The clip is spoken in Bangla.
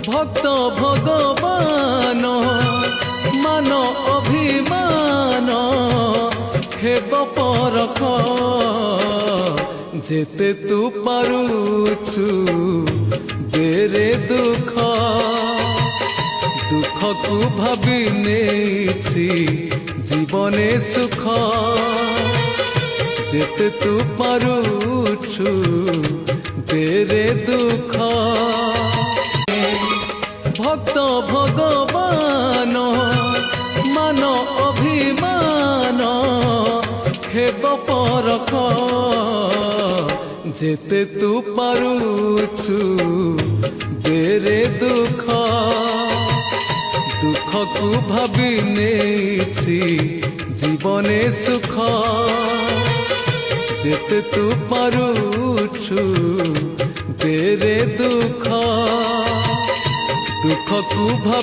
ভক্ত ভগবান মান অভিমান হেব পরখ যেতে তু পারুছু বেরে দুঃখ দুঃখকু ভাবি নেইছি জীবনে সুখ যেতে তু পারুছু বেরে দুঃখ ভক্ত ভগবান মান অভিমান হেব পরখ যেতে তু পারুছু বেরে দুঃখ দুঃখকু ভাবি নেইছি জীবনে সুখ যেতে তু পারুছু বেরে দুঃখ দুঃখকু ভাবি